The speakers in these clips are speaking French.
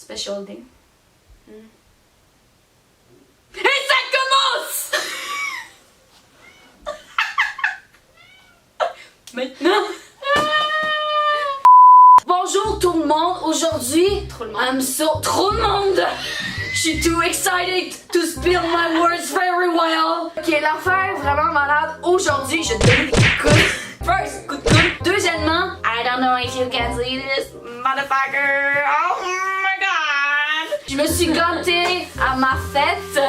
Special day. Et ça commence! Maintenant. Bonjour tout le monde. Aujourd'hui, trop le monde. Je suis too excited to spill my words very well. Ok, l'affaire vraiment malade. Aujourd'hui, je te donne des coups. First, coup de coude. Deuxièmement, I don't know if you can see this, motherfucker. Oh my god. Je me suis gâtée à ma fête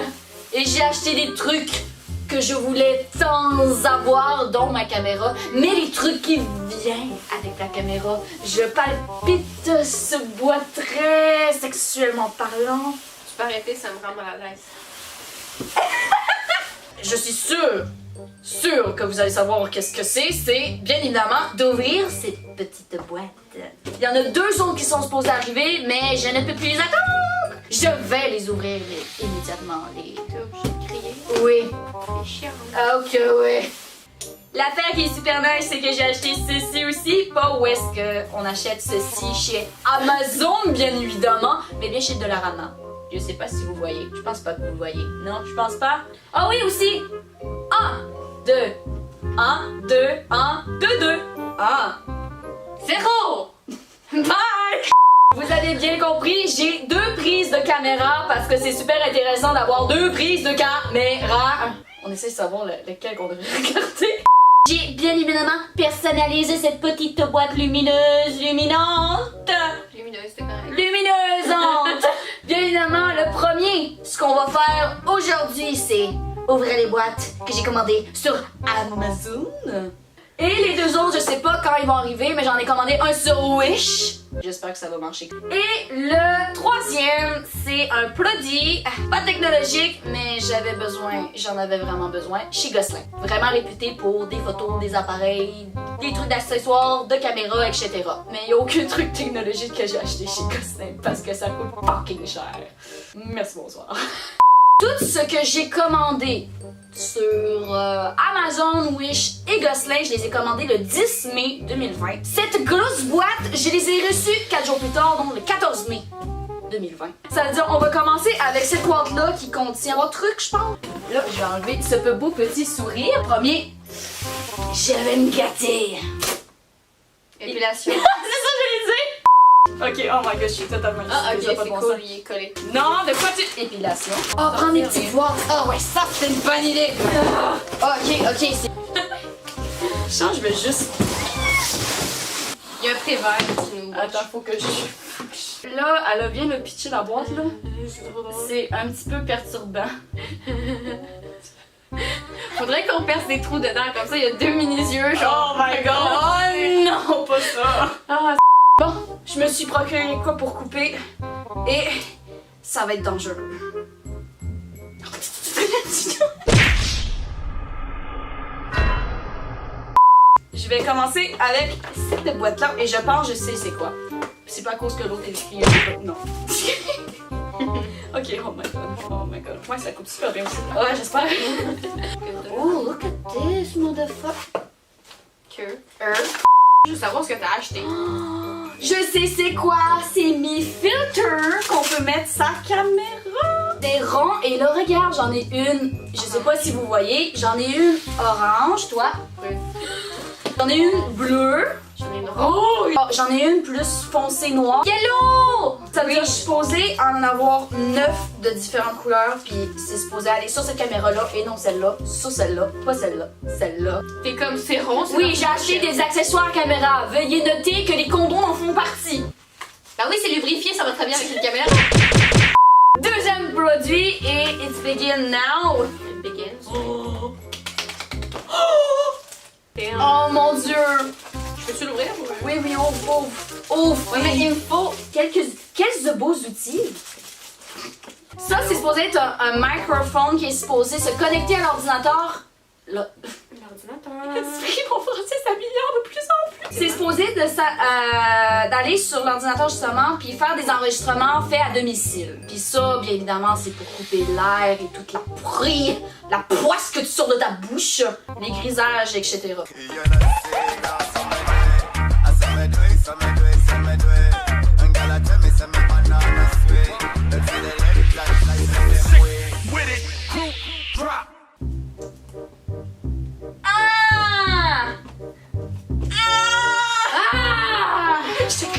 et j'ai acheté des trucs que je voulais tant avoir, dont ma caméra, mais les trucs qui viennent avec la caméra. Je palpite ce bois très sexuellement parlant. Tu peux arrêter, ça me rend mal à l'aise. Je suis sûre que vous allez savoir qu'est-ce que c'est. C'est bien évidemment d'ouvrir cette petite boîte. Il y en a 2 autres qui sont supposés arriver, mais je ne peux plus les attendre. Je vais les ouvrir immédiatement. T'es obligée de crier. Oui. C'est chiant. Ah, ok, oui. L'affaire qui est super nice, c'est que j'ai acheté ceci aussi. Pas où est-ce qu'on achète ceci chez Amazon, bien évidemment, mais bien chez Dollarama. Je sais pas si vous voyez. Je pense pas que vous voyez. Non, je pense pas. Ah oui, aussi. 1, 2. 1, 2, 1, 2, 2. 1. 0. Bye! Vous avez bien compris, j'ai 2 prises de caméra parce que c'est super intéressant d'avoir 2 prises de caméra. On essaie de savoir lequel qu'on devrait regarder. J'ai bien évidemment personnalisé cette petite boîte lumineuse, luminante. Lumineuse, c'est correct. Lumineusante. Bien évidemment, le premier, ce qu'on va faire aujourd'hui, c'est ouvrir les boîtes que j'ai commandées sur Amazon. Et les 2 autres, je sais pas quand ils vont arriver, mais j'en ai commandé un sur Wish. J'espère que ça va marcher. Et le 3e, c'est un produit, pas technologique, mais j'en avais vraiment besoin, chez Gosselin. Vraiment réputé pour des photos, des appareils, des trucs d'accessoires, de caméras, etc. Mais il n'y a aucun truc technologique que j'ai acheté chez Gosselin parce que ça coûte fucking cher. Merci, bonsoir. Tout ce que j'ai commandé sur Amazon, Wish et Gosselin, je les ai commandés le 10 mai 2020. Cette grosse boîte, je les ai reçues 4 jours plus tard, donc le 14 mai 2020. Ça veut dire, on va commencer avec cette boîte-là qui contient 3 trucs, je pense. Là, je vais enlever ce beau petit sourire. Premier, je vais me gâter. Épilation. C'est ça que je l'ai dit! Ok, oh my god, je suis totalement Ah, ok, c'est cool, il est collé. Non, de quoi tu... Épilation. Oh, prends des petites boîtes. Oh ouais, ça, c'est une bonne idée. Ok, c'est... Je sens, je vais juste... Il y a un prévert qui nous... Attends, faut que je... Là, elle a bien le pitcher la boîte, là. C'est un petit peu perturbant. Faudrait qu'on perce des trous dedans, comme ça il y a 2 mini-yeux, genre... Oh my god! Oh non, pas ça! Ah, bon, je me suis procuré quoi pour couper et ça va être dangereux. Je vais commencer avec cette boîte-là et je pense que je sais c'est quoi. C'est pas à cause que l'autre est écrit. Non. Ok, oh my god. Ouais, ça coupe super bien aussi. Ouais, j'espère. Oh, look at this, motherfucker. Je veux savoir ce que t'as acheté. Je sais c'est quoi, c'est mes filters qu'on peut mettre sa caméra. Des ronds et là regarde, j'en ai une, je sais pas si vous voyez, j'en ai une orange, toi. Oui. J'en ai une bleue. J'en ai une Oh, j'en ai une plus foncée noire. Yellow! Ça veut dire que je suis supposée en avoir 9 de différentes couleurs, puis c'est supposé aller sur cette caméra-là et non celle-là, sur celle-là, pas celle-là, celle-là. T'es comme c'est rond, c'est... Oui, j'ai acheté des accessoires caméra. Veuillez noter que les condoms en font partie. Bah oui, c'est lubrifié, ça va très bien avec une caméra. Deuxième produit et it's begin now. It begins. Oh, Damn. oh mon dieu. Peux-tu l'ouvrir? Oui, ouvre. Ouais, mais il me faut... Quels beaux outils. Ça, c'est supposé être un microphone qui est supposé se connecter à l'ordinateur. L'ordinateur. Esprit, mon français s'améliore de plus en plus. C'est supposé d'aller sur l'ordinateur justement puis faire des enregistrements faits à domicile. Puis ça, bien évidemment, c'est pour couper l'air et toute la poisse que tu sors de ta bouche, les grisages, etc.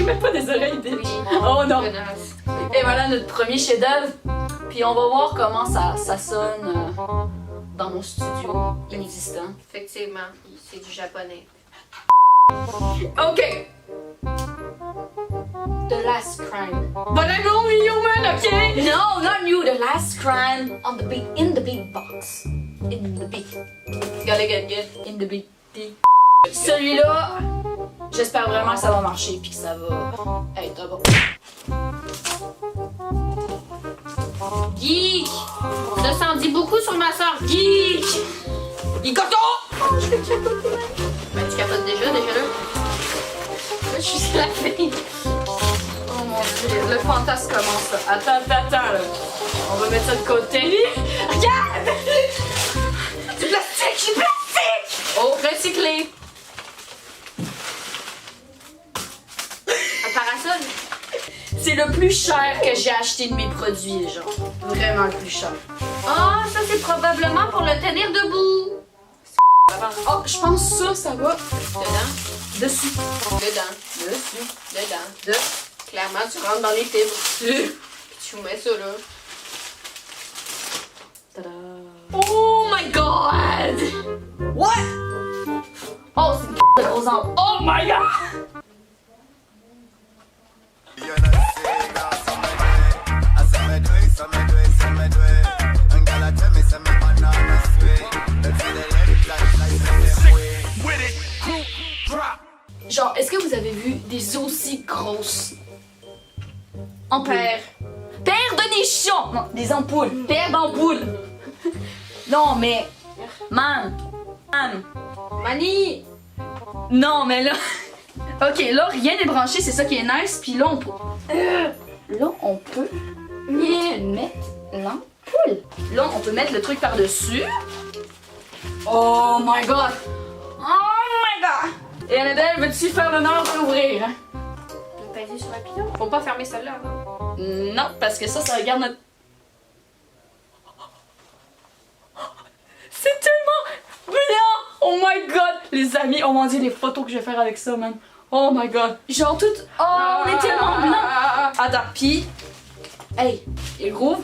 même pas des oreilles, bitch. Oui. Oh non. Connasse. Et voilà notre premier chef-d'œuvre. Puis on va voir comment ça sonne dans mon studio inexistant. Effectivement, c'est du japonais. Ok. The Last Crime. But I'm only human, okay? No, not you. The Last Crime on the big, in the big box. In the big, Gotta get good. in the big. Celui-là, j'espère vraiment que ça va marcher puis que ça va être bon. Geek! Ça s'en dit beaucoup sur ma soeur. Geek! Ikoto! Ben, tu capotes déjà là. Moi, je suis sur la fille. Oh mon dieu, le fantasme commence là. Attends là. On va mettre ça de côté. Regarde! Du plastique, du plastique! Oh, recyclé. Un parasol. C'est le plus cher que j'ai acheté de mes produits, genre. Vraiment le plus cher. Ah, ça, c'est probablement pour le tenir debout. Oh, je pense ça va Dedans, dessus. dedans, Dessus. dedans. Clairement, tu rentres dans les fibres. Puis tu mets ça là. Tada. Oh my god! What? Oh, c'est une de gros angle. Oh my god! Genre, est-ce que vous avez vu des aussi grosses ampoules? Paire de nichons! Non, des ampoules. Paire d'ampoules. Non, mais... Man. Mani! Non, mais là... Ok, là, rien n'est branché, c'est ça qui est nice. Puis là, on peut... Là, on peut mettre l'ampoule. Là, on peut mettre le truc par-dessus. Oh my god! Oh my god! Et Annabelle, veux-tu faire l'honneur d'ouvrir? Hein? On peut peser sur un pilon. Faut pas fermer celle-là, non? Non, parce que ça regarde notre... C'est tellement brillant! Oh my god! Les amis, oh mon dieu, les photos que je vais faire avec ça, man. Oh my god. Genre tout... Oh, on est tellement blanc! Attends, pis... Hey, il rouvre.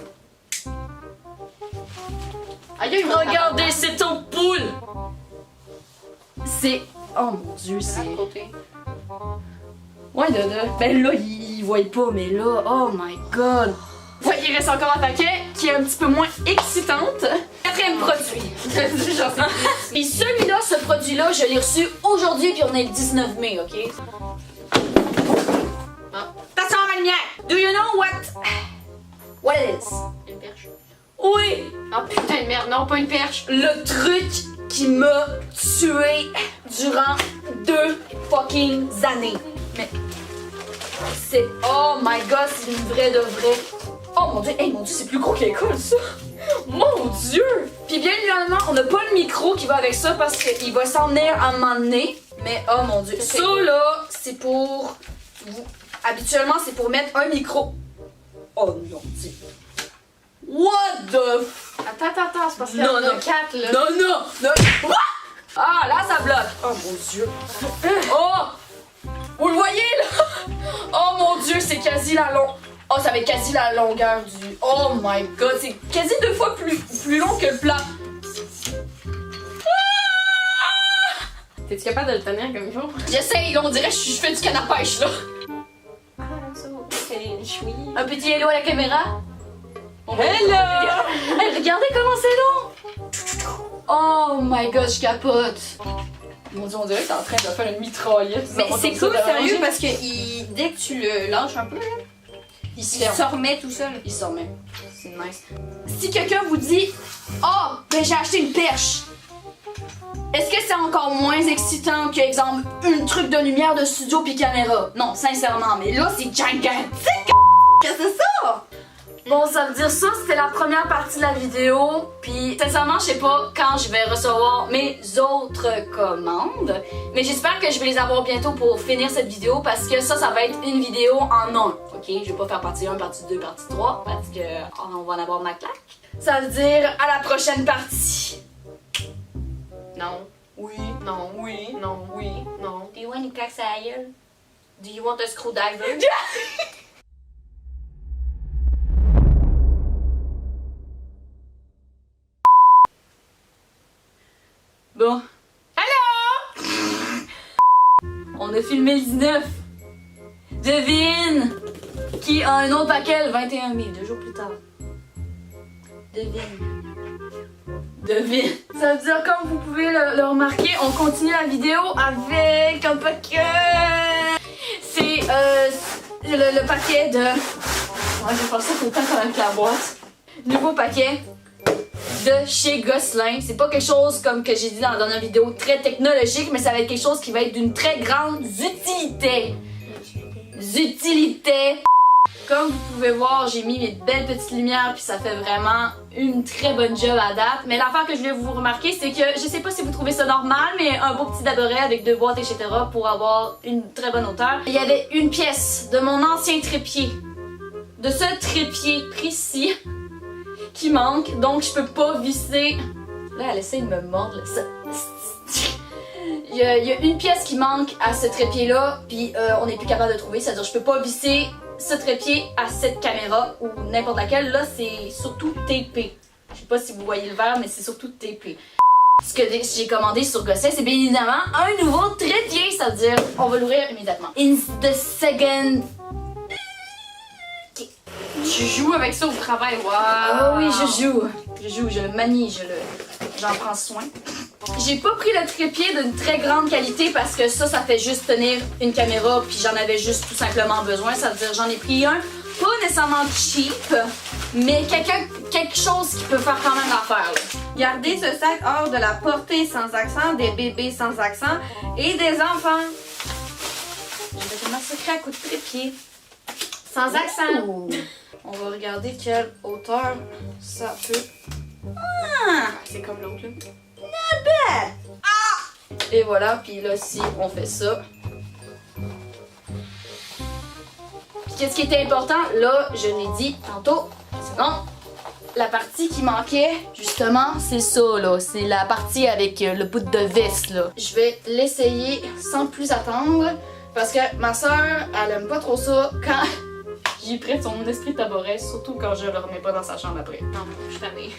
Aïe, Regardez cette ampoule! C'est... Oh mon dieu, c'est... côté. Ouais, ben là, il voit pas, mais là, oh my god! Ouais, il reste encore un paquet qui est un petit peu moins excitante. Quatrième produit. Et celui-là, ce produit-là, je l'ai reçu aujourd'hui, puis on est le 19 mai, ok? Attention à ma lumière! Do you know what it is? Une perche. Oui! Oh putain de merde, non, pas une perche. Le truc qui m'a tué durant 2 fucking années. Mais c'est... Oh my god, c'est une vraie de vraie. Oh mon dieu, hey mon dieu, c'est plus gros qu'un col ça. Mon dieu! Puis bien évidemment, on n'a pas le micro qui va avec ça parce qu'il va s'en venir à un moment donné. Mais oh mon dieu, ça là, c'est pour... Habituellement, c'est pour mettre un micro. Oh non, c'est... What the f... Attends, c'est parce qu'il y Non, en a non. 4 là. Non! What? Ah, là, ça bloque. Oh mon dieu. Oh! Vous le voyez, là? Oh mon dieu, c'est quasi la longueur. Oh, ça va être quasi la longueur du... Oh my god, c'est quasi 2 fois plus long que le plat. T'es-tu capable de le tenir comme il faut? J'essaye, on dirait que je fais du canne à pêche, là. Ah, ça, c'est une chouille. Un petit hello à la caméra. Hello! Hey, regardez comment c'est long. Oh my god, je capote. Mon dieu, on dirait que t'es en train de faire une mitraillette. Mais Ça va c'est comme ça cool, déranger. sérieux, parce que dès que tu le lâches un peu, là, Il se il ferme. se remet tout seul. Il s'en remet. C'est nice. Si quelqu'un vous dit « Oh, ben j'ai acheté une perche », est-ce que c'est encore moins excitant que, exemple, une truc de lumière de studio puis caméra? Non, sincèrement, mais là, c'est gigantique! Qu'est-ce que c'est ça? Bon, ça veut dire ça, c'était la première partie de la vidéo. Puis, sincèrement, je sais pas quand je vais recevoir mes autres commandes. Mais j'espère que je vais les avoir bientôt pour finir cette vidéo parce que ça va être une vidéo en un. Ok, je vais pas faire partie 1, partie 2, partie 3 parce que on va en avoir ma claque. Ça veut dire à la prochaine partie. Non, Oui, non, oui, non, oui. non. Tu vois une claque à la gueule? Do you want a screwdriver? Bon. Hello! On a filmé le 19. Devine qui a un autre paquet le 21 mai, 2 jours plus tard. Devine. Devine. Ça veut dire, comme vous pouvez le remarquer, on continue la vidéo avec un paquet. C'est le paquet de... Ouais, je vais faire ça tout le temps comme avec la boîte. Nouveau paquet de chez Gosselin. C'est pas quelque chose, comme que j'ai dit dans la dernière vidéo, très technologique, mais ça va être quelque chose qui va être d'une très grande utilité. Comme vous pouvez voir, j'ai mis mes belles petites lumières puis ça fait vraiment une très bonne job à date. Mais l'affaire que je voulais vous remarquer, c'est que je sais pas si vous trouvez ça normal, mais un beau petit daboret avec 2 boîtes, etc. pour avoir une très bonne hauteur. Il y avait une pièce de mon ancien trépied, de ce trépied précis, qui manque. Donc je peux pas visser... Là, elle essaie de me mordre. Là. Il y a une pièce qui manque à ce trépied-là, puis on n'est plus capable de trouver. C'est-à-dire je peux pas visser ce trépied à cette caméra ou n'importe laquelle. Là, c'est surtout tapé. Je sais pas si vous voyez le verre, mais c'est surtout tapé. Ce que j'ai commandé sur Gosselin, c'est bien évidemment un nouveau trépied. Ça veut dire on va l'ouvrir immédiatement. In the second... Tu joues avec ça au travail, wow! Oh oui, je joue, je le manie, j'en prends soin. J'ai pas pris le trépied d'une très grande qualité parce que ça fait juste tenir une caméra puis j'en avais juste tout simplement besoin. Ça veut dire j'en ai pris un, pas nécessairement cheap, mais quelque chose qui peut faire quand même l'affaire. Gardez ce sac hors de la portée sans accent des bébés sans accent et des enfants. Je vais te massacrer à coups de trépied. Sans accent. Ouh. On va regarder quelle hauteur ça peut. C'est comme l'autre, là. Et voilà, puis là, si on fait ça. Puis qu'est-ce qui était important, là, je l'ai dit tantôt, sinon, la partie qui manquait, justement, c'est ça, là. C'est la partie avec le bout de vis, là. Je vais l'essayer sans plus attendre, parce que ma soeur, elle aime pas trop ça quand j'y prête son esprit tabouret, surtout quand je le remets pas dans sa chambre après. Non, je suis tannée.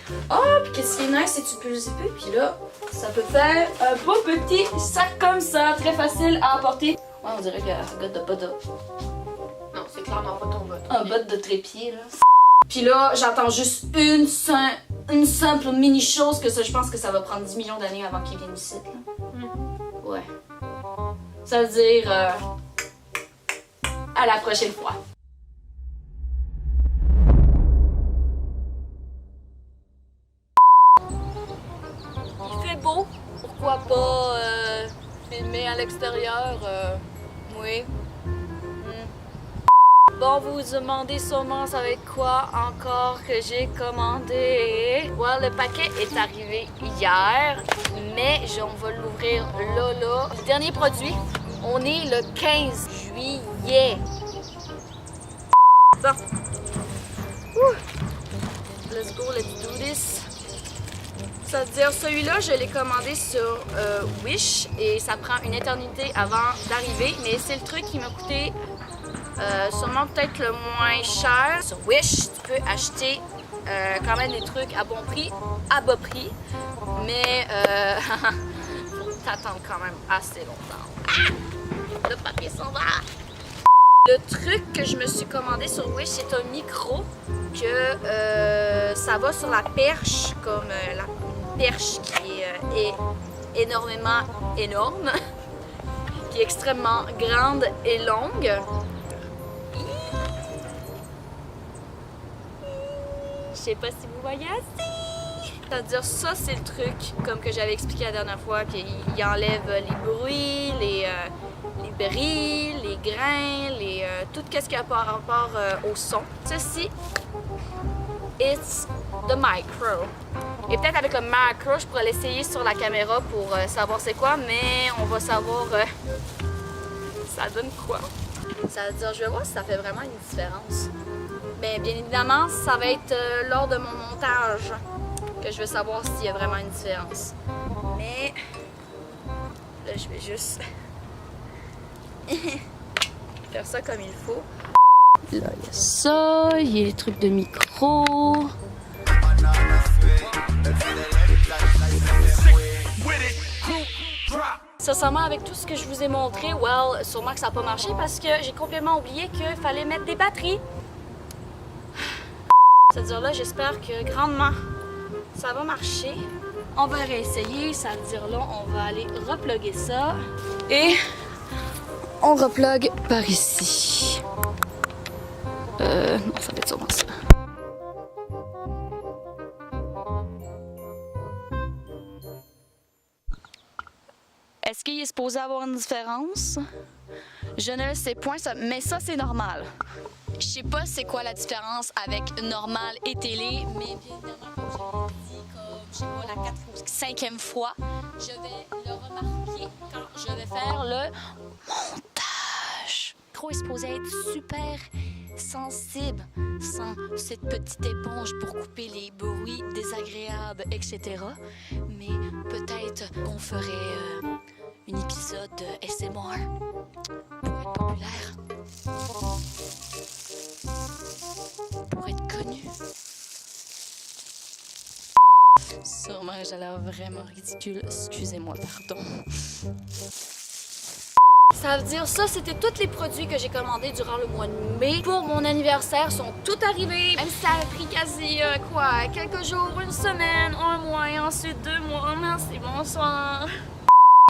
Puis qu'est-ce qui est nice, c'est que tu peux le zipper, puis là, ça peut faire un beau petit sac comme ça, très facile à apporter. Ouais, on dirait que ça goûte de pas de... Non, c'est clairement pas ton vote. Un botte de trépied, là. Puis là, j'attends juste une simple mini chose, que ça, je pense que ça va prendre 10 millions d'années avant qu'il vienne ici, là. Ouais. Ça veut dire... à la prochaine fois. Beau, pourquoi pas filmer à l'extérieur, oui. Bon, vous vous demandez sûrement ça va être quoi encore que j'ai commandé. Ouais, le paquet est arrivé hier, mais on va l'ouvrir là. Le dernier produit, on est le 15 juillet. Bon. Ouh. Let's go, let's do this. Ça veut dire, celui-là, je l'ai commandé sur Wish et ça prend une éternité avant d'arriver, mais c'est le truc qui m'a coûté sûrement peut-être le moins cher. Sur Wish, tu peux acheter quand même des trucs à bon prix, à bas prix, mais faut t'attendre quand même assez longtemps. Le papier s'en va! Le truc que je me suis commandé sur Wish, c'est un micro que ça va sur la perche, comme la perche qui est énorme, qui est extrêmement grande et longue. Je sais pas si vous voyez assez. C'est-à-dire ça, c'est le truc, comme que j'avais expliqué la dernière fois, qu'il enlève les bruits, les bris, les grains, tout ce qui a par rapport au son. Ceci, it's the micro. Et peut-être avec le macro, je pourrais l'essayer sur la caméra pour savoir c'est quoi, mais on va savoir ça donne quoi. Ça veut dire, je vais voir si ça fait vraiment une différence. Mais bien évidemment, ça va être lors de mon montage que je vais savoir s'il y a vraiment une différence. Mais là, je vais juste... faire ça comme il faut. Là, il y a ça, il y a les trucs de micro. Sincèrement, avec tout ce que je vous ai montré, well, sûrement que ça n'a pas marché parce que j'ai complètement oublié qu'il fallait mettre des batteries. C'est-à-dire là, j'espère que grandement, ça va marcher. On va réessayer, ça veut dire là, on va aller reploguer ça. Et on replogue par ici. Non, ça va être sûrement ça. Est-ce qu'il est supposé avoir une différence? Je ne le sais point, mais ça c'est normal. Je sais pas c'est quoi la différence avec normal et télé, mais bien évidemment, comme je l'ai dit, comme je sais pas, la 4e ou 5e fois, je vais le remarquer quand je vais faire le montage. Le micro est supposé être super sensible, sans cette petite éponge pour couper les bruits désagréables, etc. Mais peut-être qu'on ferait un épisode de SMR pour être populaire, pour être connu. Sûrement que j'ai l'air vraiment ridicule, excusez-moi, pardon. Ça veut dire ça, c'était tous les produits que j'ai commandés durant le mois de mai. Pour mon anniversaire, sont tous arrivés. Même si ça a pris quasi, quelques jours, une semaine, un mois et ensuite 2 mois. Merci, bonsoir.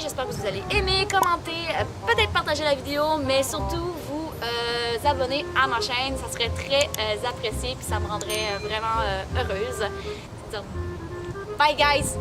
J'espère que vous allez aimer, commenter, peut-être partager la vidéo, mais surtout vous abonner à ma chaîne. Ça serait très apprécié puis ça me rendrait vraiment heureuse. Bye guys!